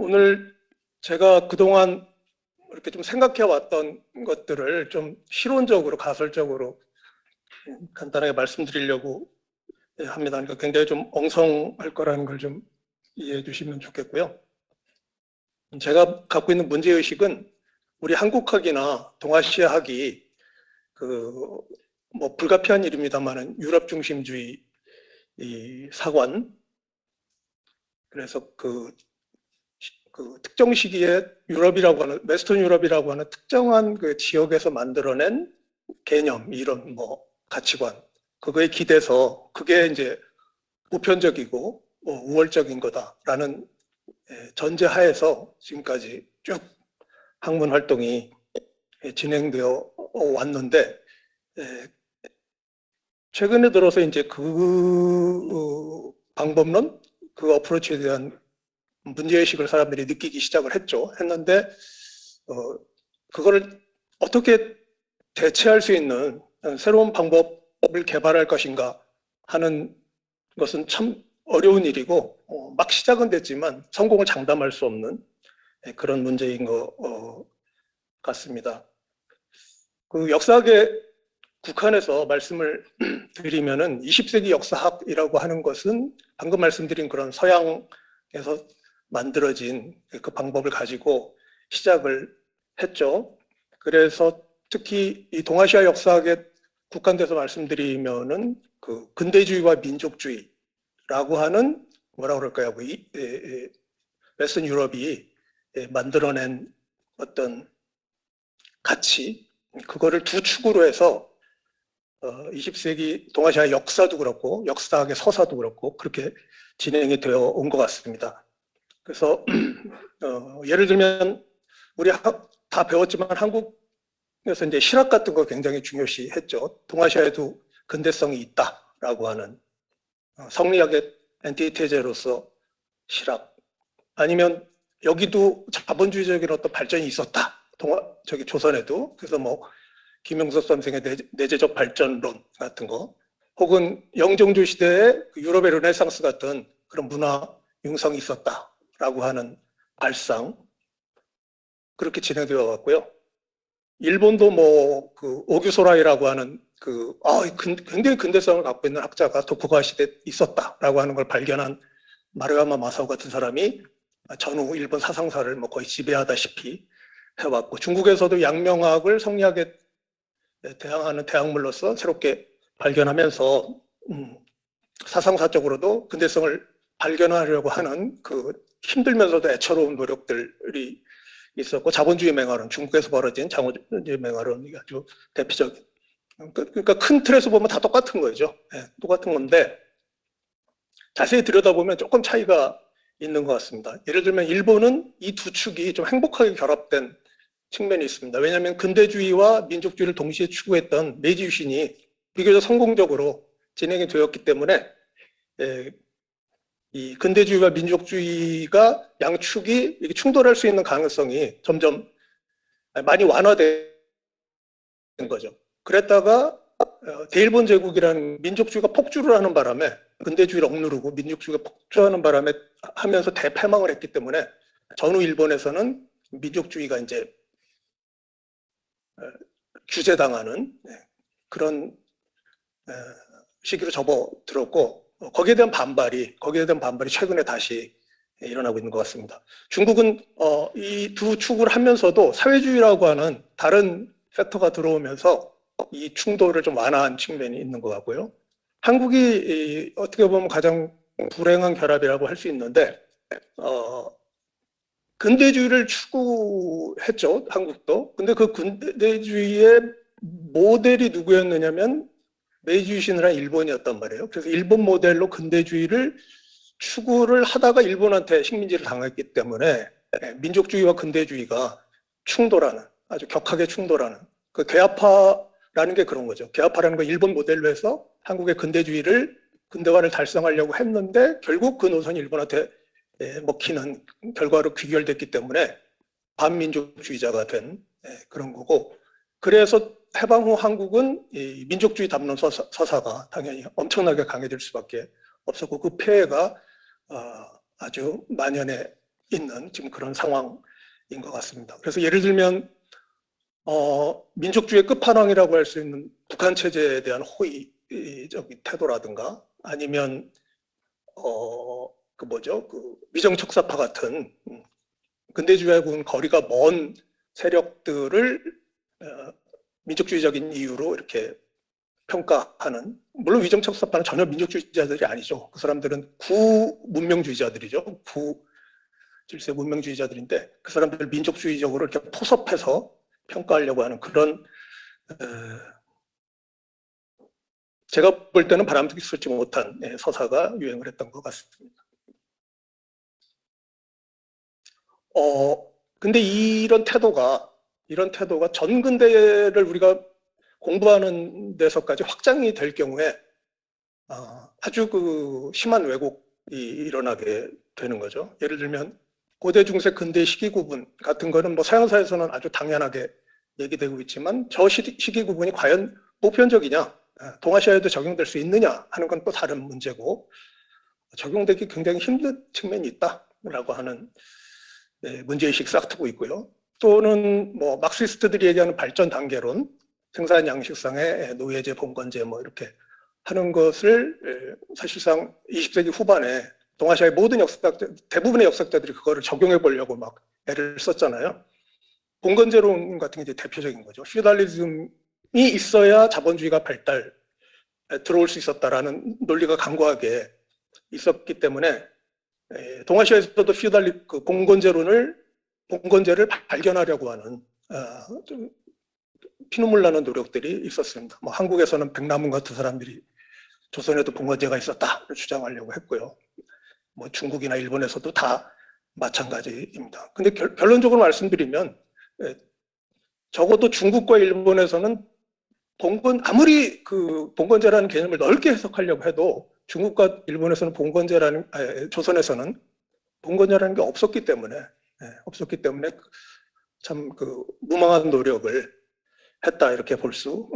오늘 제가 그동안 이렇게 좀 생각해 왔던 것들을 좀 실론적으로, 가설적으로 간단하게 말씀드리려고 합니다. 그러니까 굉장히 좀 엉성할 거라는 걸 좀 이해해 주시면 좋겠고요. 제가 갖고 있는 문제의식은 우리 한국학이나 동아시아학이 뭐 불가피한 일입니다만은 유럽 중심주의 이 사관, 그래서 그 특정 시기에 유럽이라고 하는, 웨스턴 유럽이라고 하는 특정한 그 지역에서 만들어낸 개념, 이런 뭐 가치관, 그거에 기대서 그게 이제 보편적이고 우월적인 거다라는 전제하에서 지금까지 쭉 학문 활동이 진행되어 왔는데, 최근에 들어서 이제 그 방법론, 그 어프로치에 대한 문제의식을 사람들이 느끼기 시작을 했는데, 그거를 어떻게 대체할 수 있는 새로운 방법을 개발할 것인가 하는 것은 참 어려운 일이고, 막 시작은 됐지만 성공을 장담할 수 없는 그런 문제인 것 같습니다. 그 역사학에 국한해서 말씀을 드리면은 20세기 역사학이라고 하는 것은 방금 말씀드린 그런 서양에서 만들어진 그 방법을 가지고 시작을 했죠. 그래서 특히 이 동아시아 역사학에 국한돼서 말씀드리면은 그 근대주의와 민족주의라고 하는 뭐라 그럴까요? 웨스턴 유럽이 만들어낸 어떤 가치, 그거를 두 축으로 해서 20세기 동아시아 역사도 그렇고 역사학의 서사도 그렇고 그렇게 진행이 되어 온 것 같습니다. 그래서 예를 들면 우리 다 배웠지만 한국에서 이제 실학 같은 거 굉장히 중요시했죠. 동아시아에도 근대성이 있다라고 하는 성리학의 엔티테제로서 실학, 아니면 여기도 자본주의적인 어떤 발전이 있었다. 저기 조선에도. 그래서 뭐 김영석 선생의 내재적 발전론 같은 거, 혹은 영종조 시대의 유럽의 르네상스 같은 그런 문화 융성이 있었다라고 하는 발상, 그렇게 진행되어 왔고요. 일본도 뭐 그 오규소라이라고 하는 굉장히 근대성을 갖고 있는 학자가 도쿠가와 시대에 있었다라고 하는 걸 발견한 마루야마 마사오 같은 사람이 전후 일본 사상사를 뭐 거의 지배하다시피 해왔고, 중국에서도 양명학을 성리학에 대항하는 대학물로서 새롭게 발견하면서 사상사적으로도 근대성을 발견하려고 하는 그 힘들면서도 애처로운 노력들이 있었고, 자본주의 맹활론, 중국에서 벌어진 자본주의 맹활론이 아주 대표적인, 그러니까 큰 틀에서 보면 다 똑같은 거죠. 똑같은 건데 자세히 들여다보면 조금 차이가 있는 것 같습니다. 예를 들면 일본은 이 두 축이 좀 행복하게 결합된 측면이 있습니다. 왜냐하면 근대주의와 민족주의를 동시에 추구했던 메이지 유신이 비교적 성공적으로 진행이 되었기 때문에 이 근대주의와 민족주의가 양축이 충돌할 수 있는 가능성이 점점 많이 완화된 거죠. 그랬다가 대일본 제국이라는 민족주의가 폭주를 하는 바람에, 근대주의를 억누르고 민족주의가 폭주하는 바람에 하면서 대패망을 했기 때문에 전후 일본에서는 민족주의가 이제 규제당하는 그런 시기로 접어들었고, 거기에 대한 반발이 최근에 다시 일어나고 있는 것 같습니다. 중국은 이 두 축을 하면서도 사회주의라고 하는 다른 팩터가 들어오면서 이 충돌을 좀 완화한 측면이 있는 것 같고요. 한국이 어떻게 보면 가장 불행한 결합이라고 할 수 있는데, 근대주의를 추구했죠, 한국도. 근데 그 근대주의의 모델이 누구였느냐면 메이지 유신을 한 일본이었단 말이에요. 그래서 일본 모델로 근대주의를 추구를 하다가 일본한테 식민지를 당했기 때문에 민족주의와 근대주의가 충돌하는, 아주 격하게 충돌하는, 그 개화파라는 게 그런 거죠. 개화파라는 건 일본 모델로 해서 한국의 근대화를 달성하려고 했는데 결국 그 노선이 일본한테 먹히는 결과로 귀결됐기 때문에 반민족주의자가 된 그런 거고, 그래서 해방 후 한국은 이 민족주의 담론 서사가 당연히 엄청나게 강해질 수밖에 없었고, 그 폐해가 아주 만연해 있는 지금 그런 상황인 것 같습니다. 그래서 예를 들면 민족주의 끝판왕이라고 할 수 있는 북한 체제에 대한 호의적인 태도라든가 아니면 그 위정척사파 같은 근대주의하고는 거리가 먼 세력들을 민족주의적인 이유로 이렇게 평가하는, 물론 위정척사파는 전혀 민족주의자들이 아니죠. 그 사람들은 구문명주의자들이죠. 구질서 문명주의자들인데 그 사람들을 민족주의적으로 이렇게 포섭해서 평가하려고 하는 그런 제가 볼 때는 바람직스럽지 못한 서사가 유행을 했던 것 같습니다. 근데 이런 태도가 전근대를 우리가 공부하는 데서까지 확장이 될 경우에 아주 그 심한 왜곡이 일어나게 되는 거죠. 예를 들면 고대, 중세, 근대 시기 구분 같은 거는 뭐 서양사에서는 아주 당연하게 얘기되고 있지만 저 시기 구분이 과연 보편적이냐, 동아시아에도 적용될 수 있느냐 하는 건 또 다른 문제고 적용되기 굉장히 힘든 측면이 있다라고 하는 문제의식 싹트고 있고요. 또는 뭐 막시스트들이 얘기하는 발전 단계론, 생산 양식상의 노예제, 봉건제 뭐 이렇게 하는 것을 사실상 20세기 후반에 동아시아의 모든 역사학자, 대부분의 역사학자들이 그거를 적용해 보려고 막 애를 썼잖아요. 봉건제론 같은 게 이제 대표적인 거죠. 피우달리즘이 있어야 자본주의가 들어올 수 있었다라는 논리가 강고하게 있었기 때문에 동아시아에서도 그 봉건제를 발견하려고 하는 좀 피눈물 나는 노력들이 있었습니다. 뭐 한국에서는 백남훈 같은 사람들이 조선에도 봉건제가 있었다를 주장하려고 했고요. 뭐 중국이나 일본에서도 다 마찬가지입니다. 근데 결론적으로 말씀드리면 적어도 중국과 일본에서는 아무리 그 봉건제라는 개념을 넓게 해석하려고 해도 중국과 일본에서는 조선에서는 봉건제라는 게 없었기 때문에 참 그 무망한 노력을 했다 이렇게 볼 수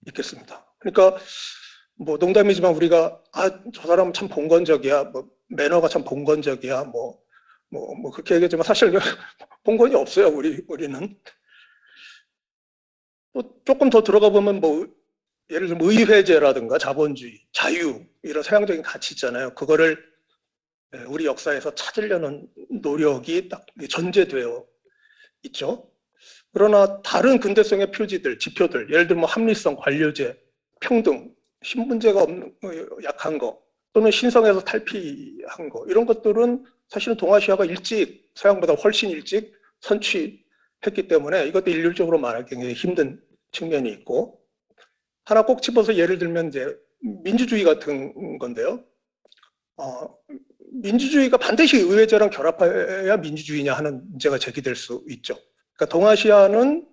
있겠습니다. 그러니까 뭐 농담이지만 우리가 저 사람은 참 봉건적이야, 뭐 매너가 참 봉건적이야, 뭐 그렇게 얘기하지만 사실 봉건이 없어요. 우리는 또 조금 더 들어가 보면 뭐 예를 들면 의회제라든가 자본주의, 자유 이런 서양적인 가치 있잖아요. 그거를 우리 역사에서 찾으려는 노력이 딱 전제되어 있죠. 그러나 다른 근대성의 표지들, 지표들, 예를 들면 합리성, 관료제, 평등, 신분제가 없는 약한 거, 또는 신성에서 탈피한 거, 이런 것들은 사실은 동아시아가 서양보다 훨씬 일찍 선취했기 때문에 이것도 일률적으로 말하기 굉장히 힘든 측면이 있고, 하나 꼭 집어서 예를 들면 이제 민주주의 같은 건데요. 민주주의가 반드시 의회제랑 결합해야 민주주의냐 하는 문제가 제기될 수 있죠. 그러니까 동아시아는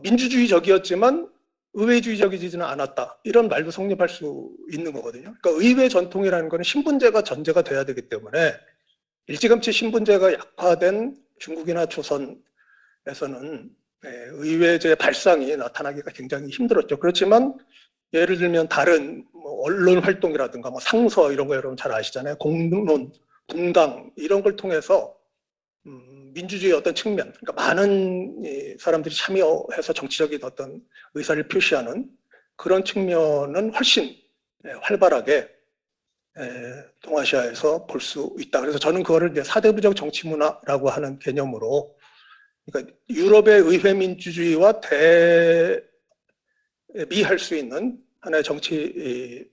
민주주의적이었지만 의회주의적이지는 않았다. 이런 말도 성립할 수 있는 거거든요. 그러니까 의회 전통이라는 것은 신분제가 전제가 돼야 되기 때문에 일찌감치 신분제가 약화된 중국이나 조선에서는 의회제 발상이 나타나기가 굉장히 힘들었죠. 그렇지만 예를 들면 다른 뭐 언론 활동이라든가 뭐 상서 이런 거 여러분 잘 아시잖아요. 공론, 분당 이런 걸 통해서 민주주의의 어떤 측면, 그러니까 많은 사람들이 참여해서 정치적인 어떤 의사를 표시하는 그런 측면은 훨씬 활발하게 동아시아에서 볼 수 있다. 그래서 저는 그거를 이제 사대부적 정치 문화라고 하는 개념으로, 그러니까 유럽의 의회 민주주의와 대비할 수 있는 하나의 정치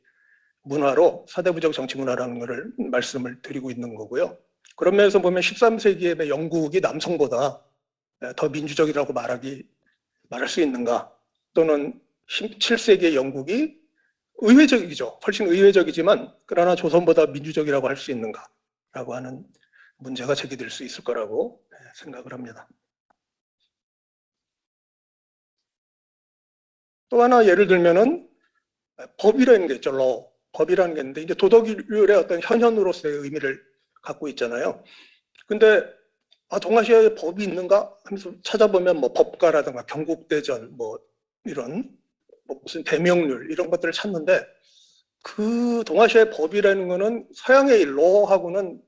문화로 사대부적 정치 문화라는 것을 말씀을 드리고 있는 거고요. 그런 면에서 보면 13세기의 영국이 남성보다 더 민주적이라고 말할 수 있는가, 또는 17세기의 영국이 의회적이죠. 훨씬 의회적이지만 그러나 조선보다 민주적이라고 할 수 있는가라고 하는 문제가 제기될 수 있을 거라고 생각을 합니다. 또 하나 예를 들면은 법이라는 게 있죠. 법이라는 게 있는데 이제 도덕률의 어떤 현현으로서의 의미를 갖고 있잖아요. 근데 동아시아에 법이 있는가 하면서 찾아보면 뭐 법가라든가 경국대전 뭐 이런 뭐 무슨 대명률 이런 것들을 찾는데 그 동아시아의 법이라는 거는 서양의 로하고는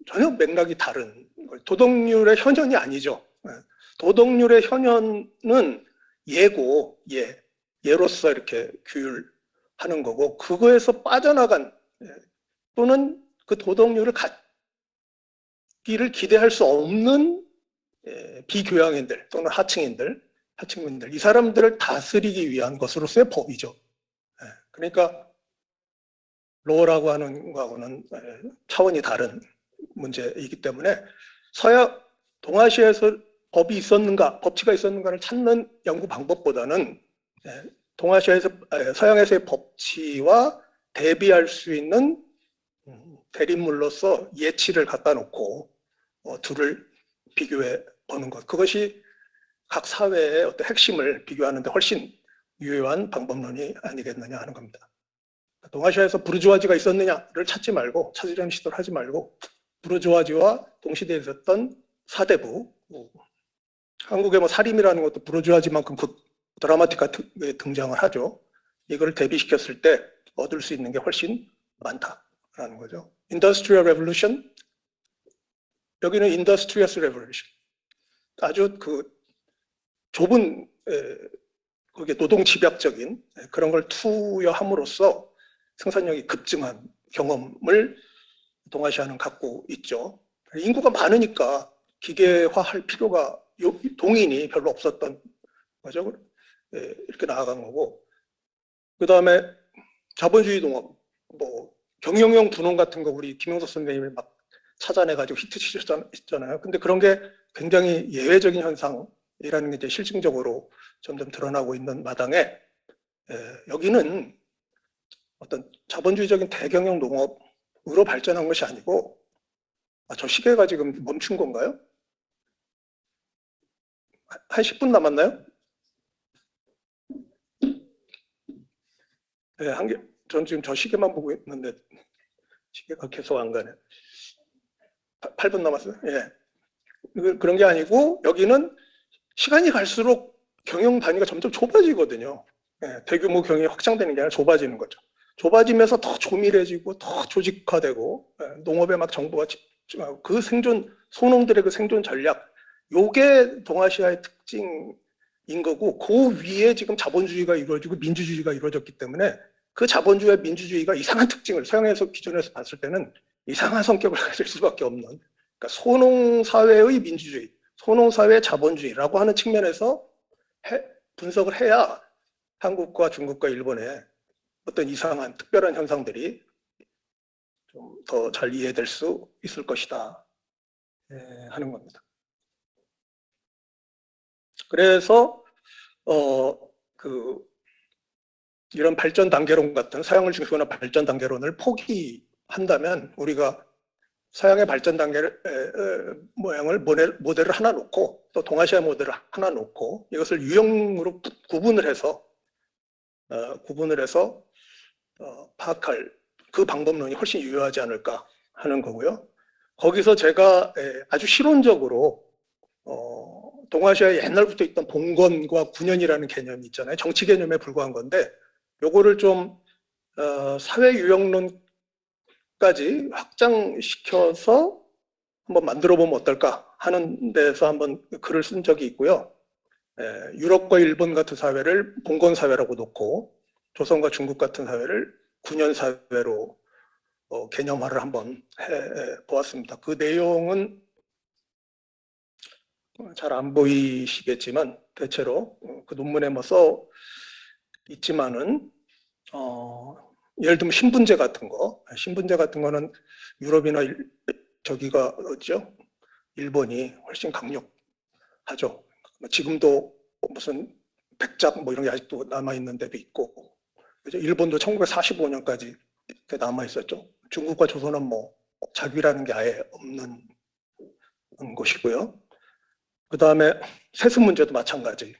전혀 맥락이 다른 거예요. 도덕률의 현현이 아니죠. 도덕률의 현현은 예고, 예로서 이렇게 규율하는 거고, 그거에서 빠져나간, 또는 그 도덕률을 갖기를 기대할 수 없는 비교양인들 또는 하층민들, 이 사람들을 다스리기 위한 것으로서의 법이죠. 그러니까 로라고 하는 거하고는 차원이 다른 문제이기 때문에 동아시아에서 법이 있었는가, 법치가 있었는가를 찾는 연구 방법보다는 서양에서의 법치와 대비할 수 있는 대립물로서 예치를 갖다 놓고 둘을 비교해 보는 것, 그것이 각 사회의 어떤 핵심을 비교하는 데 훨씬 유효한 방법론이 아니겠느냐 하는 겁니다. 동아시아에서 부르주아지가 있었느냐를 찾으려는 시도를 하지 말고, 부르주아지와 동시대에 있었던 사대부, 한국의 뭐 사림이라는 것도 부르주아지만큼 드라마틱하게 등장을 하죠. 이걸 대비시켰을 때 얻을 수 있는 게 훨씬 많다라는 거죠. Industrial Revolution, 여기는 Industrious Revolution, 아주 그 좁은 그게 노동 집약적인 그런 걸 투여함으로써 생산력이 급증한 경험을 동아시아는 갖고 있죠. 인구가 많으니까 기계화할 필요가, 동인이 별로 없었던 거죠. 이렇게 나아간 거고, 그 다음에 자본주의 동업, 뭐 경영형 분홍 같은 거 우리 김영석 선생님이 막 찾아내가지고 히트 치셨잖아요. 근데 그런 게 굉장히 예외적인 현상이라는 게 이제 실증적으로 점점 드러나고 있는 마당에, 여기는 어떤 자본주의적인 대경영 농업으로 발전한 것이 아니고, 저 시계가 지금 멈춘 건가요? 한 10분 남았나요? 네, 전 지금 저 시계만 보고 있는데 시계가 계속 안 가네. 8분 남았어요? 예. 그런 게 아니고, 여기는 시간이 갈수록 경영 단위가 점점 좁아지거든요. 대규모 경영이 확장되는 게 아니라 좁아지는 거죠. 좁아지면서 더 조밀해지고 더 조직화되고, 농업에 막 정부가 집중하고, 그 소농들의 그 생존 전략, 요게 동아시아의 특징인 거고, 그 위에 지금 자본주의가 이루어지고 민주주의가 이루어졌기 때문에 그 자본주의와 민주주의가 이상한 특징을, 서양에서 기준에서 봤을 때는 이상한 성격을 가질 수밖에 없는, 그러니까 소농사회의 민주주의, 소농사회의 자본주의라고 하는 측면에서 분석을 해야 한국과 중국과 일본의 어떤 이상한 특별한 현상들이 좀 더 잘 이해될 수 있을 것이다 하는 겁니다. 그래서 이런 발전 단계론 같은, 서양을 중심으로 발전 단계론을 포기한다면 우리가 서양의 발전 단계를 모양을 모델을 하나 놓고, 또 동아시아 모델을 하나 놓고, 이것을 유형으로 구분을 해서 파악할 그 방법론이 훨씬 유효하지 않을까 하는 거고요. 거기서 제가 아주 실론적으로 동아시아에 옛날부터 있던 봉건과 군연이라는 개념이 있잖아요. 정치 개념에 불과한 건데, 요거를 좀 사회 유형론까지 확장시켜서 한번 만들어 보면 어떨까 하는 데서 한번 글을 쓴 적이 있고요. 유럽과 일본 같은 사회를 봉건 사회라고 놓고, 조선과 중국 같은 사회를 군연 사회로 개념화를 한번 해 보았습니다. 그 내용은 잘 안 보이시겠지만 대체로 그 논문에 뭐 써 있지만은, 예를 들면 신분제 같은 거는 유럽이나 저기가 어디죠? 일본이 훨씬 강력하죠. 지금도 무슨 백작 뭐 이런 게 아직도 남아 있는 데도 있고, 일본도 1945년까지 남아 있었죠. 중국과 조선은 뭐 자위라는 게 아예 없는 곳이고요. 그 다음에 세습 문제도 마찬가지이고,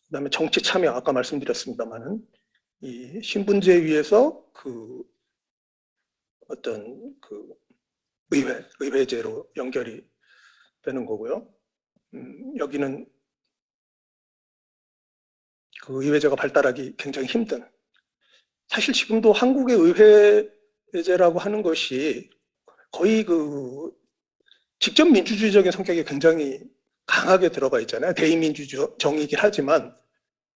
그 다음에 정치 참여, 아까 말씀드렸습니다만은 이 신분제에 의해서 어떤 의회제로 연결이 되는 거고요. 여기는 그 의회제가 발달하기 굉장히 힘든, 사실 지금도 한국의 의회제라고 하는 것이 거의 그 직접 민주주의적인 성격이 굉장히 강하게 들어가 있잖아요. 대의민주정이긴 하지만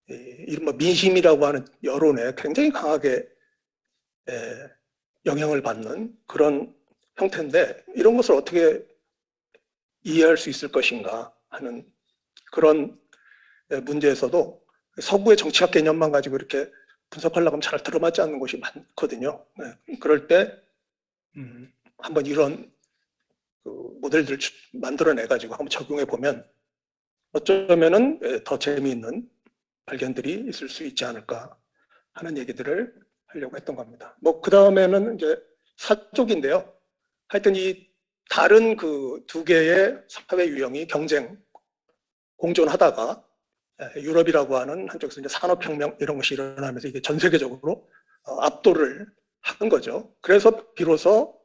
이른바 민심이라고 하는 여론에 굉장히 강하게 영향을 받는 그런 형태인데 이런 것을 어떻게 이해할 수 있을 것인가 하는 그런 문제에서도 서구의 정치학 개념만 가지고 이렇게 분석하려고 하면 잘 들어맞지 않는 것이 많거든요. 그럴 때 한번 이런 그 모델들을 만들어내가지고 한번 적용해 보면 어쩌면은 더 재미있는 발견들이 있을 수 있지 않을까 하는 얘기들을 하려고 했던 겁니다. 뭐 그 다음에는 이제 사족인데요. 하여튼 이 다른 그 두 개의 사회 유형이 경쟁, 공존하다가 유럽이라고 하는 한쪽에서 이제 산업혁명 이런 것이 일어나면서 이게 전 세계적으로 압도를 한 거죠. 그래서 비로소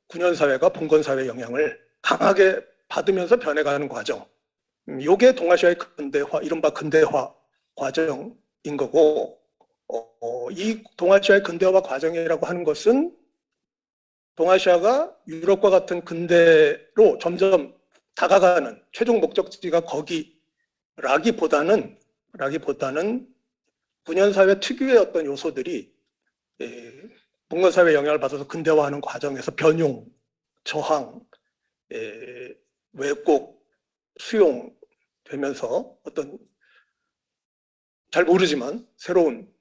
군연사회가 봉건사회 영향을 강하게 받으면서 변해가는 과정. 이게 동아시아의 근대화, 이른바 근대화 과정인 거고, 이 동아시아의 근대화 과정이라고 하는 것은 동아시아가 유럽과 같은 근대로 점점 다가가는 최종 목적지가 거기라기보다는 군연사회 특유의 어떤 요소들이 봉건사회 영향을 받아서 근대화하는 과정에서 변용, 저항, 왜곡, 수용되면서 어떤 잘 모르지만 새로운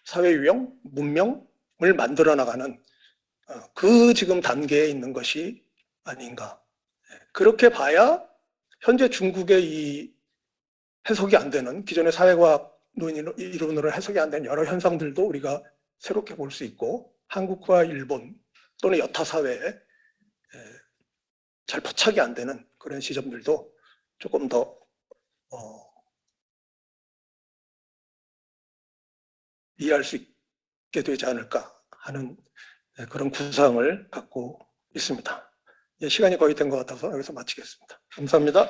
사회 유형, 문명을 만들어 나가는 그 지금 단계에 있는 것이 아닌가. 그렇게 봐야 현재 중국의 이 해석이 안 되는 기존의 사회과학 이론으로 해석이 안 되는 여러 현상들도 우리가 새롭게 볼 수 있고 한국과 일본 또는 여타 사회에 잘 포착이 안 되는 그런 시점들도 조금 더 이해할 수 있게 되지 않을까 하는 그런 구상을 갖고 있습니다. 시간이 거의 된 것 같아서 여기서 마치겠습니다. 감사합니다.